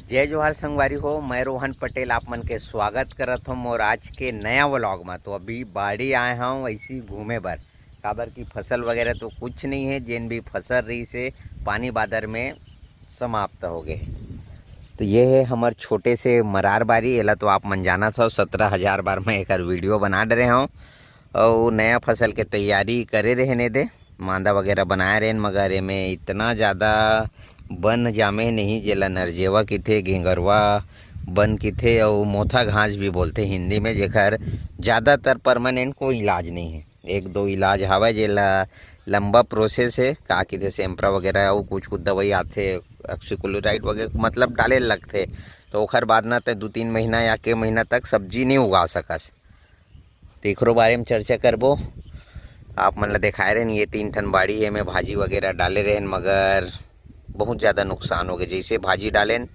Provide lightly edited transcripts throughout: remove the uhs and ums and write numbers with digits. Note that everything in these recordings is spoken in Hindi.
जय जोहार संगवारी हो। मैं रोहन पटेल आप मन के स्वागत करत हूँ और आज के नया व्लॉग में। तो अभी बाड़ी आए हूँ ऐसी घूमे बर, काबर की फसल वगैरह तो कुछ नहीं है। जिन भी फसल रही से पानी बादर में समाप्त हो गए। तो ये है हमार छोटे से मरार बारी। एला तो आप मन जाना था 17,000 बार मैं एक वीडियो बना डरे हूँ और नया फसल के तैयारी करे रहने दे, मांदा वगैरह बनाए रहे, मगर एमें इतना ज़्यादा बन जामे नहीं, जेला नरजेवा किथे, घेंगरवा बन किथे और मोथा घास भी बोलते हिंदी में, जेकर ज़्यादातर परमानेंट कोई इलाज नहीं है। एक दो इलाज हवा जेला लंबा प्रोसेस है, का किथे सेम्प्रा वगैरह और कुछ कुछ दवाई आते, ऑक्सीक्लोराइड वगैरह मतलब डाले लगते। तो ओखर बाद ना तो 2-3 महीना या के महीना तक सब्जी नहीं उगा सकस। तो एकरो बारे में चर्चा करबो। आप मन ला दिखाए रहे ये 3 ठन बाड़ी है में भाजी वगैरह डाले रहे, मगर बहुत ज़्यादा नुकसान हो गए। जैसे भाजी डालें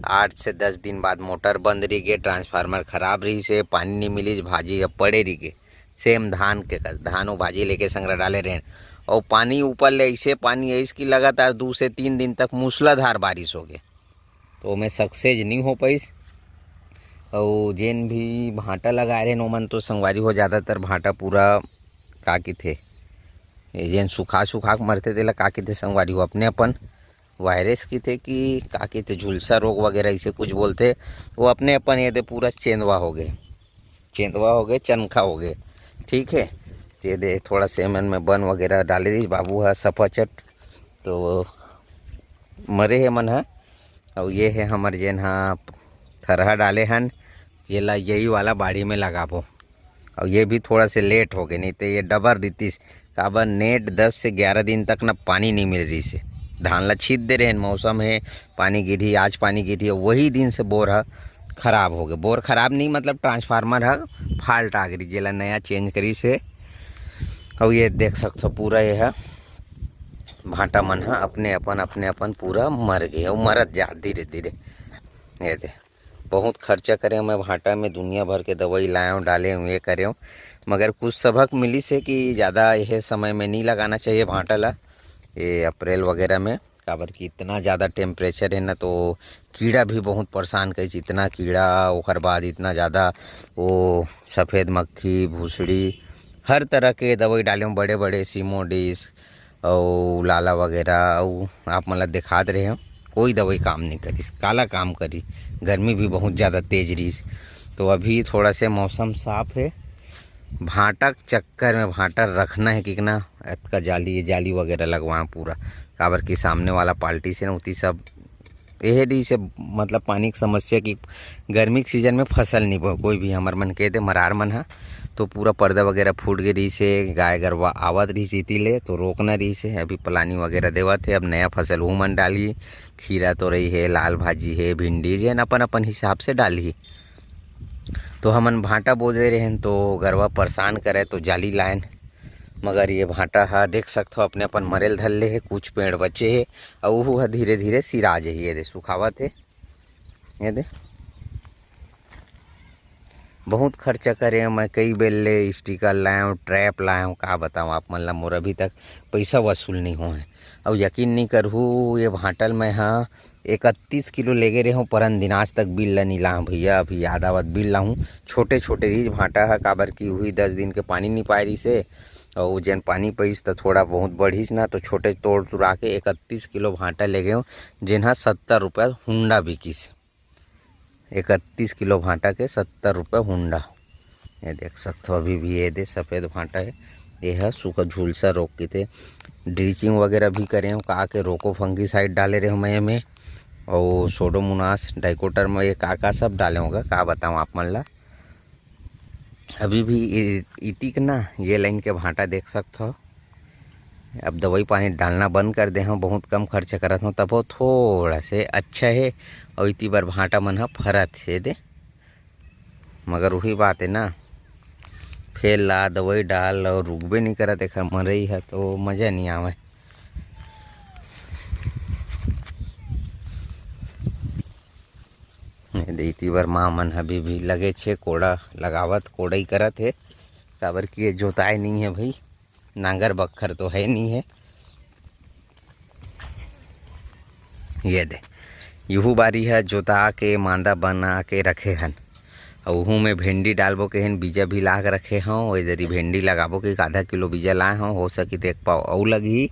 8 से 10 दिन बाद मोटर बंद रही गए, ट्रांसफार्मर खराब रही से, पानी नहीं मिली, भाजी अब पड़े रही गए। सेम धान के धान और भाजी लेके संग्रह डाले रहे और पानी ऊपर ले ऐसे पानी है इसकी लगातार 2 से 3 दिन तक मूसलाधार बारिश हो गए। तो मैं सक्सेस नहीं हो पाई। और जेन भी भाटा लगाए रहे ओमन तो संगवारी हो, ज़्यादातर भाटा पूरा का थे जेन सुखा सुखा मरते तेला का थे संगवारी हो, अपने अपन वायरस की थे कि का थे झुलसा रोग वगैरह इसे कुछ बोलते, वो अपने अपन ये दे पूरा चेंदवा हो गए, चनखा हो गए। ठीक है, ये दे थोड़ा सेमन में बन वगैरह डाले रही बाबू है सफाचट, तो मरे है मन है। और ये है हमारे जेन हाँ थरहा डाले हन, जेला यही वाला बाड़ी में लगाबो। और ये भी थोड़ा से लेट हो गए, नहीं तो ये डबर रीतिस काबर नेट 10 से 11 दिन तक ना पानी नहीं मिल रही से धान ला छीट दे रहे हैं। मौसम है पानी गिरी, आज पानी गिरी, वही दिन से बोर है खराब हो गए। बोर खराब नहीं मतलब ट्रांसफार्मर है फाल्ट आ गई, जेला नया चेंज करी से। और ये देख सकते हो पूरा ये है भाटा मन है अपने अपन पूरा मर गए और मरत जा धीरे धीरे। ये दे बहुत खर्चा करे मैं भाटा में, दुनिया भर के दवाई लाए हूँ, डाले हूँ, ये करे हूँ, मगर कुछ सबक मिली से कि ज़्यादा यह समय में नहीं लगाना चाहिए भाटा ला, ये अप्रैल वगैरह में, काबर कि इतना ज़्यादा टेम्परेचर है ना, तो कीड़ा भी बहुत परेशान करे, इतना कीड़ा, ओकर बाद इतना ज़्यादा वो सफ़ेद मक्खी भूसड़ी हर तरह के दवाई डाले हूँ, बड़े बड़े सीमोडिस और लाला वगैरह। और आप मतलब दिखाते रहे हो कोई दवाई काम नहीं करी, काला काम करी, गर्मी भी बहुत ज़्यादा तेज रही। तो अभी थोड़ा से मौसम साफ है, भाटा चक्कर में भाटा रखना है कि ना का जाली वगैरह लगवाएं पूरा, काबर की सामने वाला पार्टी से ना उती सब यह डी से मतलब पानी की समस्या की गर्मी के सीजन में फसल नहीं बो कोई भी हमार मन के दे मरार मन है, तो पूरा पर्दा वगैरह फूट गई रही से, गाय गरवा आवत रही सीती ले तो रोकना रही से। अभी पलानी वगैरह देवा थे, अब नया फसल वो मन डाली, खीरा तो रही है, लाल भाजी है, भिंडी जेन अपन अपन हिसाब से डाली। तो हमन भाटा बोले रहे तो गरवा परेशान करे तो जाली लाइन, मगर ये भाटा है देख सकते हो अपने अपन मरेल धल्ले है, कुछ पेड़ बचे है और वो धीरे धीरे सिराज है। ये दे सुखावत है, ये दे बहुत खर्चा करे मैं, कई बेले स्टिकर लाए हूँ, ट्रैप लाए हूँ, का बताऊँ आप मन ला, मोर अभी तक पैसा वसूल नहीं हुआ है। और यकीन नहीं करूँ ये भाटल में हाँ 31 किलो ले गए रहे हूँ परन दिन, आज तक बिल ला नहीं ला भैया, अभी याद आवत बिल ला हूँ। छोटे छोटे रीज भाटा है, काबर की हुई 10 दिन के पानी नहीं पाए रही से, और जन पानी पैस तो थोड़ा बहुत बढ़ीस ना, तो छोटे तोड़ तुड़ा के 31 किलो भाटा ले गए हूँ, जिन्हा 70 रुपया हुंडा बिकीस। 31 किलो भाटा के 70 रुपये हुंडा। ये देख सकते हो अभी भी ये दे सफ़ेद भाटा है, ये है सूखा झुलसा रोक के थे। ड्रिचिंग वगैरह भी करे हूँ, का के रोको फंगी साइड डाले रहे हूँ मैं में, और सोडोमोनास डाइकोटर में ये का सब डाले होगा, का बताऊँ आप मन ला। अभी भी इतिक ना ये लाइन के भाटा देख सकते हो, अब दवाई पानी डालना बंद कर दे हूँ, बहुत कम खर्च करत हूँ, तब वो थोड़ा से अच्छा है। और इतनी बार भाटा मन है फरत है दे, मगर वही बात है ना, फेल ला दवाई डाल और रुकबे नहीं करा देखा मरई है तो मज़ा नहीं आवे। इतनी बार माँ मन अभी भी लगे छे कोड़ा लगावत, कोड़ाई करत है, काबर की ये जोताई नहीं है भाई, नांगर बखर तो है नहीं है। ये दे यहू बारी है जोता के मांदा बना के रखे हन। अहू में भिंडी डालबो के हन, बीजा भी ला के रखे हूँ। इधर ही भिंडी लगाबो के आधा किलो बीजा लाए हूँ, हो सकी तो 1 पाव और लगी।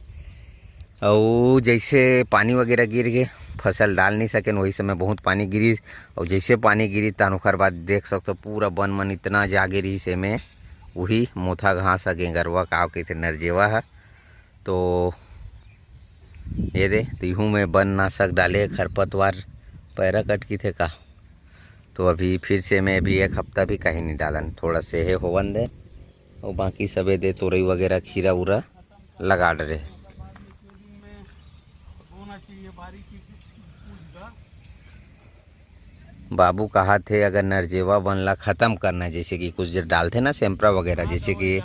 और जैसे पानी वगैरह गिर गए फसल डाल नहीं सके, वही समय बहुत पानी गिरी। और जैसे पानी गिरी तन ओखर बाद देख सकते पूरा बन मन इतना जागे रही से में वही मोथा घास है, गेंगरवा का के थे नरजेवा है। तो ये दे तीहू में बन नाशक डाले, खरपतवार पैरा कट की थे का। तो अभी फिर से मैं अभी 1 हफ्ता भी कहीं नहीं डालन, थोड़ा से है होवन दे। और बाकी सबे दे तोरई वगैरह खीरा उरा लगा डरे। बाबू कहा थे अगर नरजेवा बन ला ख़त्म करना, जैसे कि कुछ डालते ना सेम्परा वगैरह, जैसे कि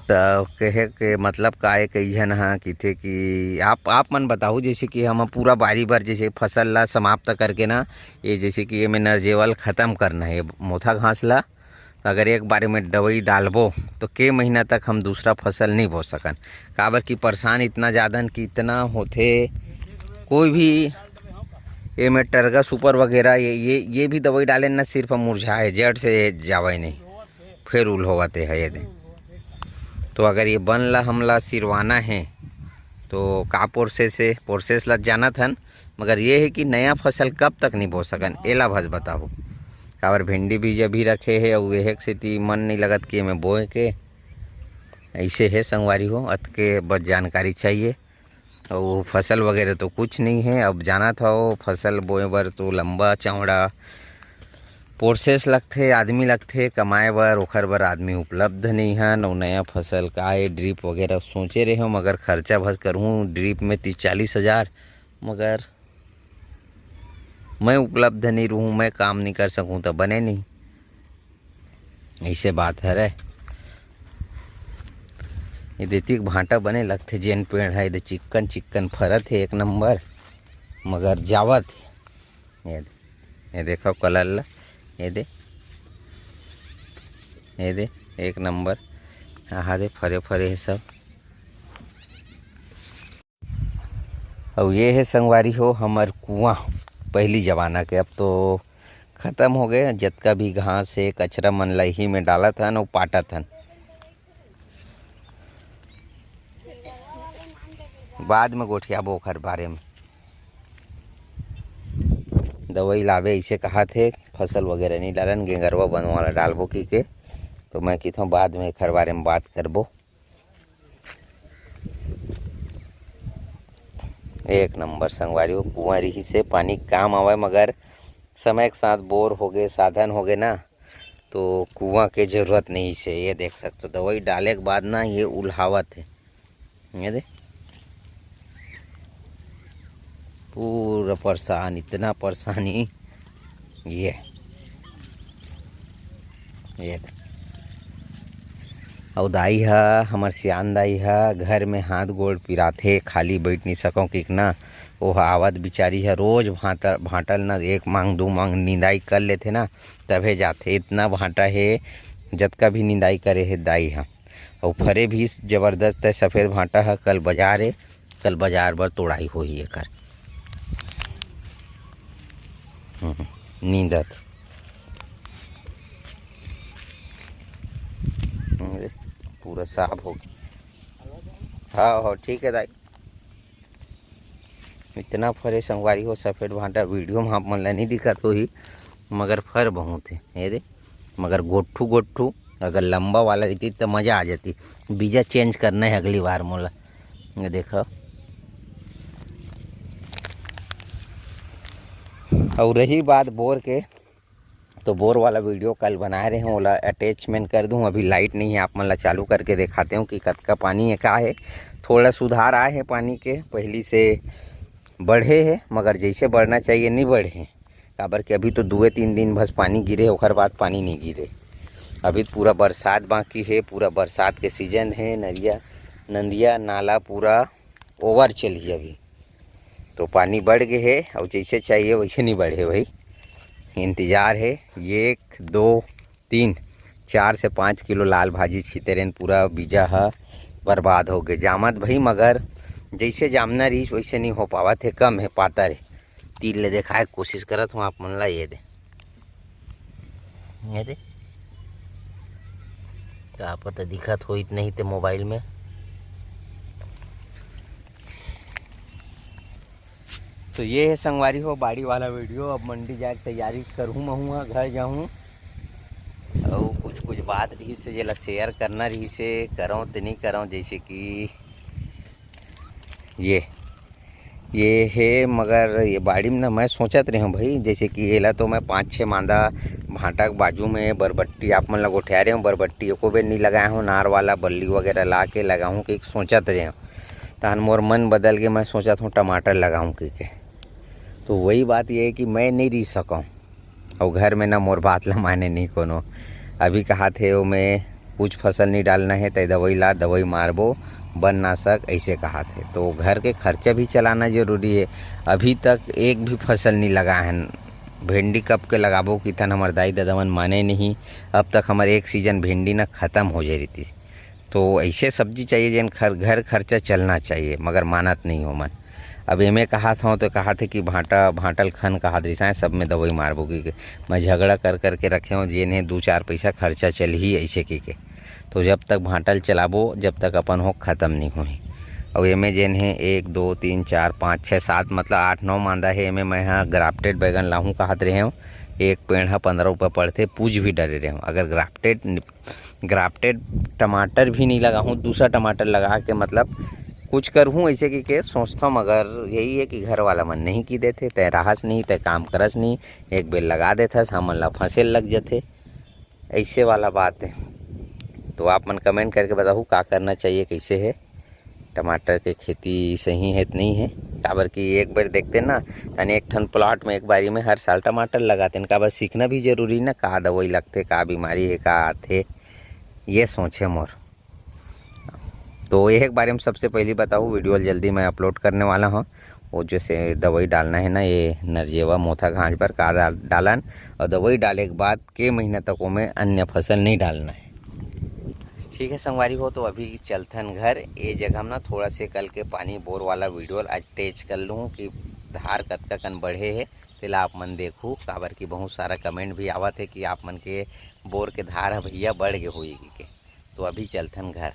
तो कहे के मतलब का है कई जन हाँ कि थे कि आप मन बताओ, जैसे कि हम पूरा बारी भर जैसे फसल ला समाप्त करके ना, ये जैसे कि ये में नरजेवल ख़त्म करना है मोथा घास ला। अगर एक बारे में दवाई डालबो तो के महीना तक हम दूसरा फसल नहीं बो सकन। काबर की परेशान इतना ज़्यादा कि इतना होते कोई भी ये में टरगा सुपर वगैरह ये भी दवाई डालें ना, सिर्फ मुरझाए जड़ से जावे नहीं, फिर उल होवाते है ये दे। तो अगर ये बन ला हमला सिरवाना है तो का प्रोसेस ला जाना थन, मगर ये है कि नया फसल कब तक नहीं बो सकन एला भस बताओ। काबर भिंडी भी जब भी रखे है और एक से मन नहीं लगत कि मैं बोए के ऐसे है संगवारी हो, अत के बस जानकारी चाहिए। और फसल वगैरह तो कुछ नहीं है, अब जाना था वो फसल बोए बर तो लंबा चौड़ा प्रोसेस लगथे, आदमी लगथे कमाए बर, ओखर बर आदमी उपलब्ध नहीं है। और नया फसल का है ड्रिप वगैरह सोचे रहे हो, मगर खर्चा भर करूँ ड्रिप में 30-40 हज़ार, मगर मैं उपलब्ध नहीं रहूँ, मैं काम नहीं कर सकूँ तो बने नहीं, ऐसे बात है रे। ये देती भांटा बने लगते जेन पेड़ है, ये चिक्कन चिक्कन फरत है 1 नंबर, मगर जावत ये देखो कलर ला, ये दे 1 नंबर। हाँ दे फरे फरे है सब। और ये है संगवारी हो हमार कुआं पहली जमाना के, अब तो ख़त्म हो गए। जतका भी घास है कचरा मन लही में डाला था और पाटा था। बाद में गोठियाबो ओखर बारे में दवाई लावे ऐसे कहा थे, फसल वगैरह नहीं डालन, गेंगरवा बन वाला डालबो की के। तो मैं कहता हूँ बाद में एखर बारे में बात करबो। 1 नंबर संगवारी हो कुआं रही से पानी काम आवे, मगर समय के साथ बोर हो गए साधन हो गए ना, तो कुआं के जरूरत नहीं से। ये देख सकते हो दवाई डाले के बाद ना ये उल्हावत है, ये दे पूरा परेशान, इतना परेशानी ये और दाई है हमार सियान दाई है, घर में हाथ गोड़ पिराथे, खाली बैठ नहीं सकों कि ना। वो आवत बिचारी है रोज भांटल ना 1 मांग 2 मांग निंदाई कर लेते ना तभे जाते। इतना भांटा है जतका भी निंदाई करे है दाई है। और फरे भी जबरदस्त है, सफ़ेद भांटा है। कल बाजार है, कल बाजार बर तोड़ाई हो ही एकर नींदत पूरा साफ हो गया। हाँ ठीक है दाई, इतना फरे संगवारी हो सफ़ेद भांटा वीडियो में आप मन ला नहीं दिखत हो ही, मगर फर बहुत है ये दे। मगर गोट्ठू अगर लंबा वाला रहती तो मज़ा आ जाती। बीजा चेंज करना है अगली बार मोला, ये देखो। और रही बात बोर के, तो बोर वाला वीडियो कल बना रहे हैं, ओला अटैचमेंट कर दूं। अभी लाइट नहीं है, आप मन ला चालू करके दिखाते हूँ कि कतका पानी है का है। थोड़ा सुधार आए हैं पानी के, पहली से बढ़े है मगर जैसे बढ़ना चाहिए नहीं बढ़े हैं। काबर कि अभी तो 2-3 दिन बस पानी गिरे, ओखर बाद पानी नहीं गिरे। अभी पूरा बरसात बाकी है, पूरा बरसात के सीजन है। नदिया नाला पूरा ओवर चली अभी, तो पानी बढ़ गए है और जैसे चाहिए वैसे नहीं बढ़े भाई। इंतज़ार है 1, 2, 3, 4 से 5 किलो लाल भाजी छीते रहें, पूरा बीजा है बर्बाद हो गए जामत भाई। मगर जैसे जामना रही वैसे नहीं हो पावा थे, कम है पातर है। तीर ले दिखाए कोशिश करत हूँ आप मन ला। ये दे क्या पता दिखत हो नहीं ते मोबाइल में। तो ये है संगवारी हो बाड़ी वाला वीडियो। अब मंडी जाके तैयारी करूँ महूँ घर जाऊँ और कुछ बात रही से जेला शेयर करना रही से करो तो नहीं करो। जैसे कि ये है, मगर ये बाड़ी में ना मैं सोचत रही हूँ भाई, जैसे कि येला तो मैं 5-6 मांदा भाटा के बाजू में बरबट्टी आप मन लोग उठा रहे हूँ। बरबट्टी को भी नहीं लगाया हूँ, नार वाला बल्ली वगैरह ला के लगाऊँ कि सोचत रहे हूँ। तहन मोर मन बदल के मैं सोचत हूँ टमाटर लगाऊँ कि के। तो वही बात ये है कि मैं नहीं रह सकूँ और घर में ना मोर बात ला माने नहीं कोनो। अभी कहा थे वो मैं कुछ फसल नहीं डालना है तो दवाई ला, दवाई मारबो, बननाशक ऐसे कहा थे। तो घर के खर्चा भी चलाना ज़रूरी है। अभी तक एक भी फसल नहीं लगा है। भिंडी कब के लगाबो कि तन हमारे दाई दादावन माने नहीं। अब तक हमारे एक सीजन भिंडी ना ख़त्म हो जाई रही थी। तो ऐसे सब्जी चाहिए जिन घर खर्चा चलना चाहिए, मगर मानत नहीं हो मन। अब एमे कहा था तो कहा थे कि भाटल खन कहा दिशा सब में दवाई मारबो कि मैं झगड़ा कर के रखे हूँ जिन्हें 2-4 पैसा खर्चा चल ही ऐसे की के। तो जब तक भाटल चलाबो जब तक अपन हो ख़त्म नहीं होही। और एमे जेन है 1 2 3 4 5 6 7 मतलब 8-9 मांदा है। एमे मैं हाँ ग्राफ्टेड बैगन लाहूँ कहत रहे हूँ। एक पेड़ है 15 रुपये पड़ते, पूछ भी डरे रहे हूँ। अगर ग्राफ्टेड टमाटर भी नहीं लगा हूँ, दूसरा टमाटर लगा के मतलब कुछ कर हूँ ऐसे कि के सोचता हूँ। मगर यही है कि घर वाला मन नहीं की देते, तय राहस नहीं, तय काम करस नहीं। एक बेर लगा देता हमन ला फंसेल लग जाते, ऐसे वाला बात है। तो आप मन कमेंट करके बताओ क्या करना चाहिए, कैसे है टमाटर के खेती, सही है तो नहीं है। काबर कि एक बार देखते ना यानी एक ठन प्लॉट में एक बारी में हर साल टमाटर लगाते हैं। काबर सीखना भी जरूरी ना, का दवाई लगते, का बीमारी है, का आते, ये सोचे मोर। तो एक बारे में सबसे पहले बताऊँ, वीडियो जल्दी मैं अपलोड करने वाला हूँ। वो जैसे दवाई डालना है ना, ये नरजेवा मोथा घास पर का डालन, और दवाई डाले के बाद के महीने तक वो में अन्य फसल नहीं डालना है। ठीक है संगवारी हो, तो अभी चलथन घर। ये जगह में ना थोड़ा से कल के पानी बोर वाला वीडियो आज तेज कर लूँ कि धार कतका कन बढ़े है, तिला आप मन देखूँ। काबर की बहुत सारा कमेंट भी आवत है कि आप मन के बोर के धार भैया बढ़ गए होगी के। तो अभी चलथन घर।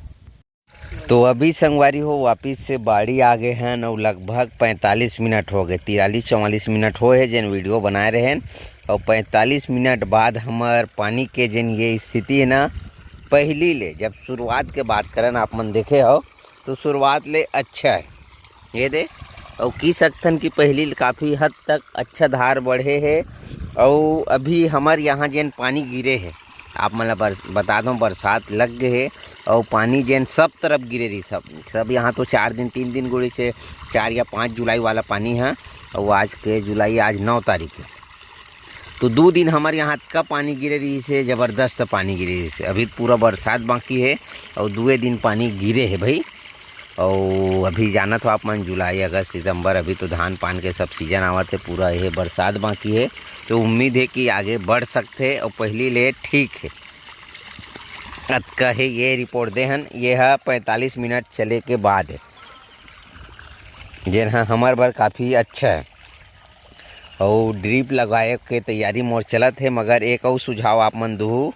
तो अभी संगवारी हो वापिस से बाड़ी आ गए हैं और लगभग 45 मिनट हो गए, 43-44 मिनट हो है जिन वीडियो बनाए रहे हैं। और 45 मिनट बाद हमार पानी के जिन ये स्थिति है ना, पहली ले जब शुरुआत के बात करें आप मन देखे हो तो शुरुआत ले अच्छा है। ये दे और की सकथन की पहली काफ़ी हद तक अच्छा धार बढ़े है। और अभी हमारे यहाँ जिन पानी गिरे है आप मतलब बता दूँ, बरसात लग गए है और पानी जैन सब तरफ गिरे रही, सब यहाँ तो 3 दिन गुड़ी से 4 या 5 जुलाई वाला पानी है। और आज के जुलाई आज 9 तारीख है, तो 2 दिन हमारे यहाँ का पानी गिरे रही से, ज़बरदस्त पानी गिरे रही से। अभी पूरा बरसात बाकी है और 2 दिन पानी गिरे है भाई। और अभी जाना तो आप मन जुलाई अगस्त सितंबर, अभी तो धान पान के सब सीजन आवत है, पूरा ये बरसात बाकी है। तो उम्मीद है कि आगे बढ़ सकते और पहली ले ठीक है। कहे ये रिपोर्ट दे हन, ये है 45 मिनट चले के बाद है, जे हाँ हमार बार काफ़ी अच्छा है। और ड्रिप लगाए के तैयारी मोर चलत है। मगर एक और सुझाव आप मन दूँ